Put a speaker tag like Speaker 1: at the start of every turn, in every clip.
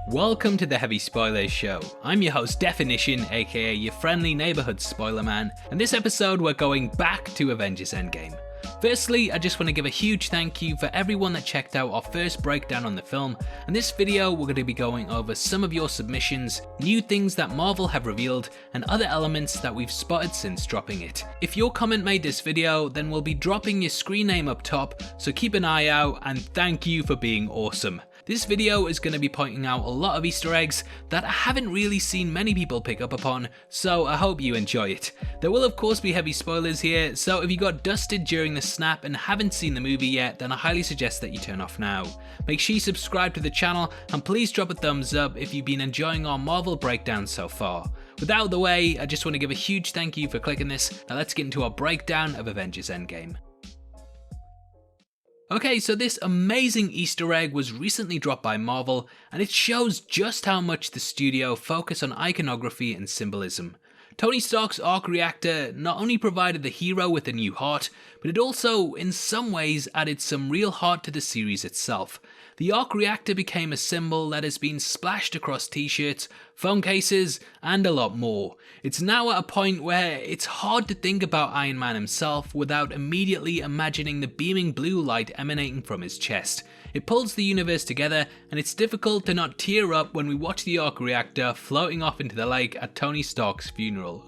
Speaker 1: Welcome to the Heavy Spoilers Show. I'm your host Definition, aka your friendly neighborhood spoiler man, and this episode we're going back to Avengers Endgame. Firstly, I just want to give a huge thank you for everyone that checked out our first breakdown on the film, and this video we're going to be going over some of your submissions, new things that Marvel have revealed, and other elements that we've spotted since dropping it. If your comment made this video, then we'll be dropping your screen name up top, so keep an eye out and thank you for being awesome. This video is going to be pointing out a lot of Easter eggs that I haven't really seen many people pick up upon, so I hope you enjoy it. There will of course be heavy spoilers here, so if you got dusted during the snap and haven't seen the movie yet, then I highly suggest that you turn off now. Make sure you subscribe to the channel and please drop a thumbs up if you've been enjoying our Marvel breakdown so far. With that out of the way, I just want to give a huge thank you for clicking this. Now let's get into our breakdown of Avengers Endgame. Okay, so this amazing Easter egg was recently dropped by Marvel, and it shows just how much the studio focus on iconography and symbolism. Tony Stark's Arc Reactor not only provided the hero with a new heart, but it also, in some ways, added some real heart to the series itself. The Arc Reactor became a symbol that has been splashed across t-shirts, phone cases, and a lot more. It's now at a point where it's hard to think about Iron Man himself without immediately imagining the beaming blue light emanating from his chest. It pulls the universe together, and it's difficult to not tear up when we watch the Arc Reactor floating off into the lake at Tony Stark's funeral.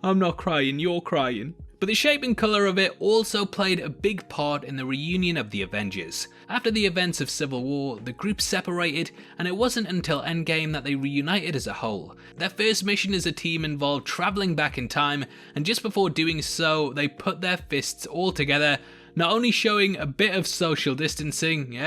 Speaker 1: I'm not crying, you're crying. But the shape and colour of it also played a big part in the reunion of the Avengers. After the events of Civil War, the group separated, and it wasn't until Endgame that they reunited as a whole. Their first mission as a team involved travelling back in time, and just before doing so, they put their fists all together, not only showing a bit of social distancing,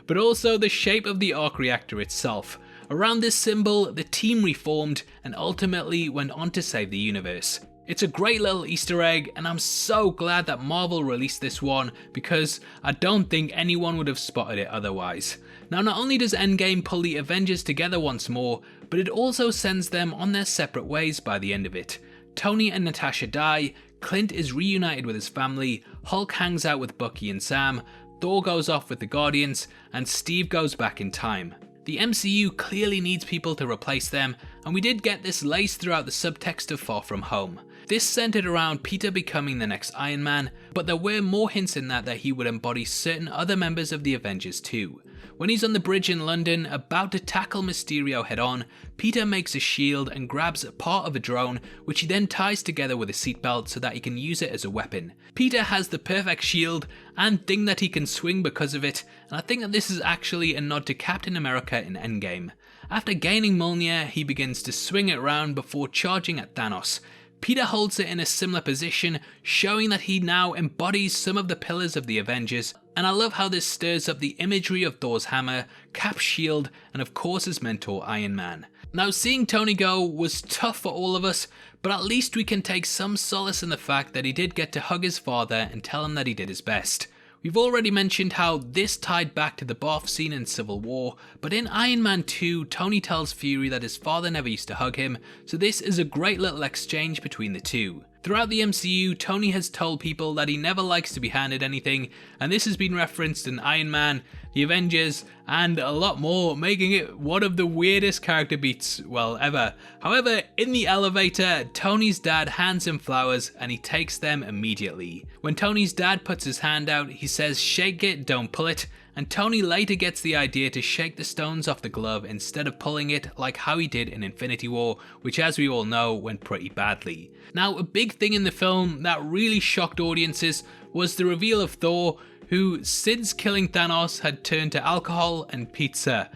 Speaker 1: but also the shape of the Arc Reactor itself. Around this symbol, the team reformed and ultimately went on to save the universe. It's a great little Easter egg, and I'm so glad that Marvel released this one because I don't think anyone would have spotted it otherwise. Now, not only does Endgame pull the Avengers together once more, but it also sends them on their separate ways by the end of it. Tony and Natasha die, Clint is reunited with his family, Hulk hangs out with Bucky and Sam, Thor goes off with the Guardians, and Steve goes back in time. The MCU clearly needs people to replace them, and we did get this laced throughout the subtext of Far From Home. This centered around Peter becoming the next Iron Man, but there were more hints in that he would embody certain other members of the Avengers too. When he's on the bridge in London about to tackle Mysterio head on, Peter makes a shield and grabs a part of a drone, which he then ties together with a seatbelt so that he can use it as a weapon. Peter has the perfect shield and thing that he can swing because of it, and I think that this is actually a nod to Captain America in Endgame. After gaining Mjolnir, he begins to swing it around before charging at Thanos. Peter holds it in a similar position, showing that he now embodies some of the pillars of the Avengers, and I love how this stirs up the imagery of Thor's hammer, Cap's shield, and of course his mentor Iron Man. Now, seeing Tony go was tough for all of us, but at least we can take some solace in the fact that he did get to hug his father and tell him that he did his best. We've already mentioned how this tied back to the bath scene in Civil War, but in Iron Man 2, Tony tells Fury that his father never used to hug him, so this is a great little exchange between the two. Throughout the MCU, Tony has told people that he never likes to be handed anything, and this has been referenced in Iron Man, the Avengers, and a lot more, making it one of the weirdest character beats, ever. However, in the elevator, Tony's dad hands him flowers and he takes them immediately. When Tony's dad puts his hand out, he says, "Shake it, don't pull it," and Tony later gets the idea to shake the stones off the glove instead of pulling it like how he did in Infinity War, which as we all know went pretty badly. Now, a big thing in the film that really shocked audiences was the reveal of Thor, who since killing Thanos had turned to alcohol and pizza.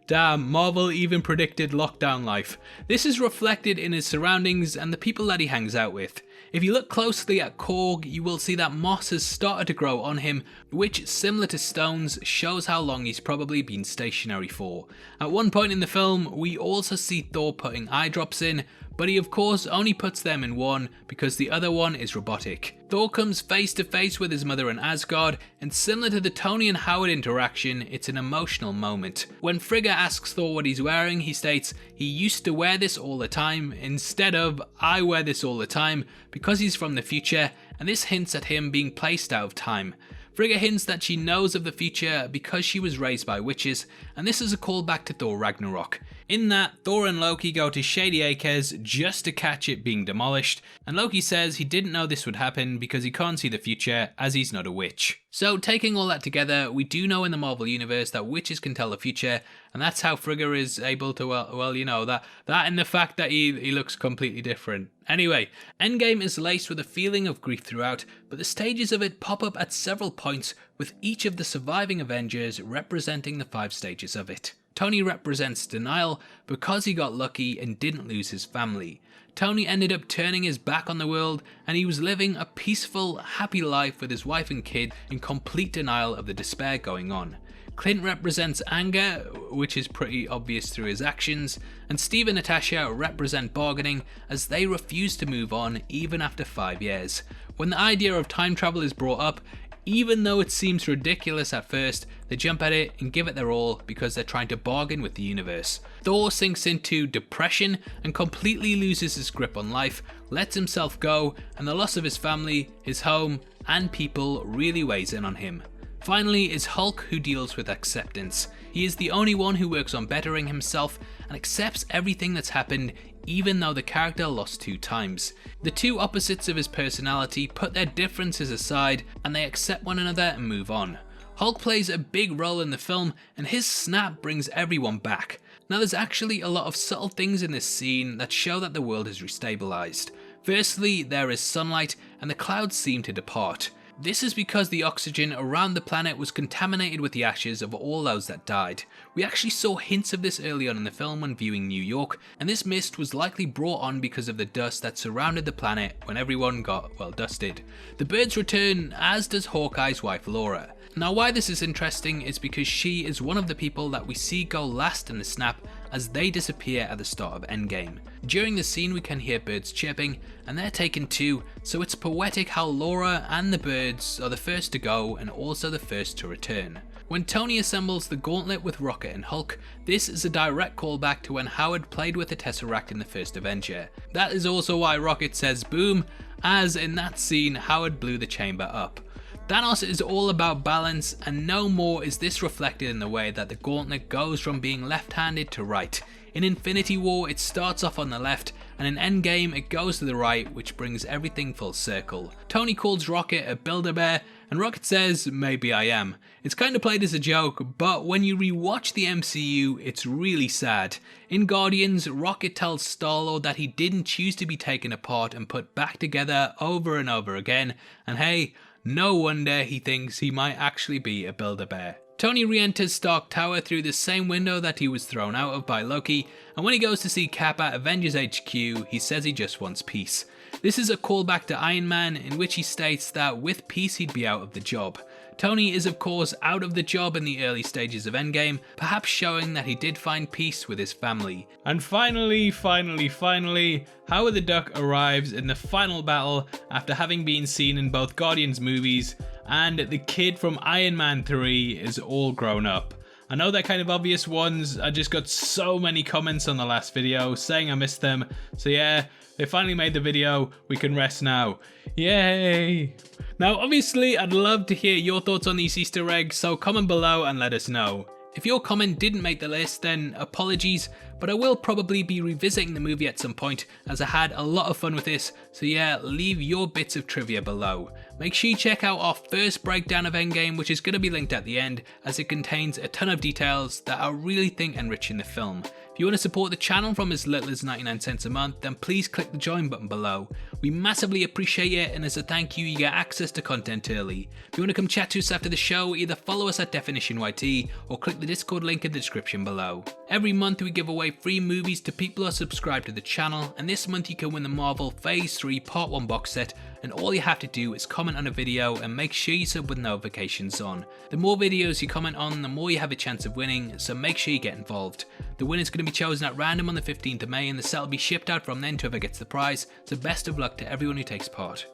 Speaker 1: Damn, Marvel even predicted lockdown life. This is reflected in his surroundings and the people that he hangs out with. If you look closely at Korg, you will see that moss has started to grow on him, which, similar to stones, shows how long he's probably been stationary for. At one point in the film, we also see Thor putting eye drops in, but he of course only puts them in one because the other one is robotic. Thor comes face to face with his mother in Asgard, and similar to the Tony and Howard interaction, it's an emotional moment. When Frigga asks Thor what he's wearing, he states, "He used to wear this all the time," instead of "I wear this all the time," because he's from the future, and this hints at him being placed out of time. Frigga hints that she knows of the future because she was raised by witches, and this is a callback to Thor Ragnarok. In that, Thor and Loki go to Shady Acres just to catch it being demolished, and Loki says he didn't know this would happen because he can't see the future as he's not a witch. So taking all that together, we do know in the Marvel Universe that witches can tell the future, and that's how Frigga is able to, well, you know, that and the fact that he looks completely different. Anyway, Endgame is laced with a feeling of grief throughout, but the stages of it pop up at several points, with each of the surviving Avengers representing the 5 stages of it. Tony represents denial because he got lucky and didn't lose his family. Tony ended up turning his back on the world, and he was living a peaceful, happy life with his wife and kid in complete denial of the despair going on. Clint represents anger, which is pretty obvious through his actions, and Steve and Natasha represent bargaining as they refuse to move on even after 5 years. When the idea of time travel is brought up, even though it seems ridiculous at first, they jump at it and give it their all because they're trying to bargain with the universe. Thor sinks into depression and completely loses his grip on life, lets himself go, and the loss of his family, his home, and people really weighs in on him. Finally is Hulk, who deals with acceptance. He is the only one who works on bettering himself and accepts everything that's happened, even though the character lost 2 times. The 2 opposites of his personality put their differences aside and they accept one another and move on. Hulk plays a big role in the film, and his snap brings everyone back. Now there's actually a lot of subtle things in this scene that show that the world is restabilized. Firstly, there is sunlight and the clouds seem to depart. This is because the oxygen around the planet was contaminated with the ashes of all those that died. We actually saw hints of this early on in the film when viewing New York, and this mist was likely brought on because of the dust that surrounded the planet when everyone got, well, dusted. The birds return, as does Hawkeye's wife Laura. Now why this is interesting is because she is one of the people that we see go last in the snap as they disappear at the start of Endgame. During the scene we can hear birds chirping, and they're taken too, so it's poetic how Laura and the birds are the first to go and also the first to return. When Tony assembles the gauntlet with Rocket and Hulk, this is a direct callback to when Howard played with the Tesseract in the first Avenger. That is also why Rocket says boom, as in that scene Howard blew the chamber up. Thanos is all about balance, and no more is this reflected in the way that the gauntlet goes from being left-handed to right. In Infinity War it starts off on the left, and in Endgame it goes to the right, which brings everything full circle. Tony calls Rocket a Build-A-Bear, and Rocket says, maybe I am. It's kind of played as a joke, but when you rewatch the MCU, it's really sad. In Guardians, Rocket tells Star-Lord that he didn't choose to be taken apart and put back together over and over again, and hey, no wonder he thinks he might actually be a Build-A-Bear. Tony re-enters Stark Tower through the same window that he was thrown out of by Loki, and when he goes to see Cap at Avengers HQ, he says he just wants peace. This is a callback to Iron Man, in which he states that with peace he'd be out of the job. Tony is of course out of the job in the early stages of Endgame, perhaps showing that he did find peace with his family. And finally, Howard the Duck arrives in the final battle after having been seen in both Guardians movies, and the kid from Iron Man 3 is all grown up. I know they're kind of obvious ones, I just got so many comments on the last video saying I missed them, so yeah, they finally made the video, we can rest now. Yay! Now obviously I'd love to hear your thoughts on these Easter eggs, so comment below and let us know. If your comment didn't make the list, then apologies, but I will probably be revisiting the movie at some point as I had a lot of fun with this, so yeah, leave your bits of trivia below. Make sure you check out our first breakdown of Endgame, which is going to be linked at the end, as it contains a ton of details that I really think enriching the film. If you want to support the channel from as little as 99 cents a month, then please click the join button below. We massively appreciate it, and as a thank you, you get access to content early. If you want to come chat to us after the show, either follow us at DefinitionYT or click the Discord link in the description below. Every month we give away free movies to people who are subscribed to the channel, and this month you can win the Marvel Phase 3 Part 1 box set, and all you have to do is comment on a video and make sure you sub with notifications on. The more videos you comment on, the more you have a chance of winning, so make sure you get involved. The winner is going to be chosen at random on the 15th of May, and the set will be shipped out from then to whoever gets the prize, so best of luck to everyone who takes part.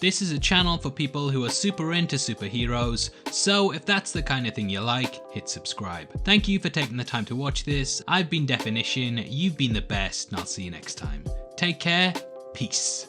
Speaker 1: This is a channel for people who are super into superheroes, so if that's the kind of thing you like, hit subscribe. Thank you for taking the time to watch this. I've been Definition, you've been the best, and I'll see you next time. Take care, peace.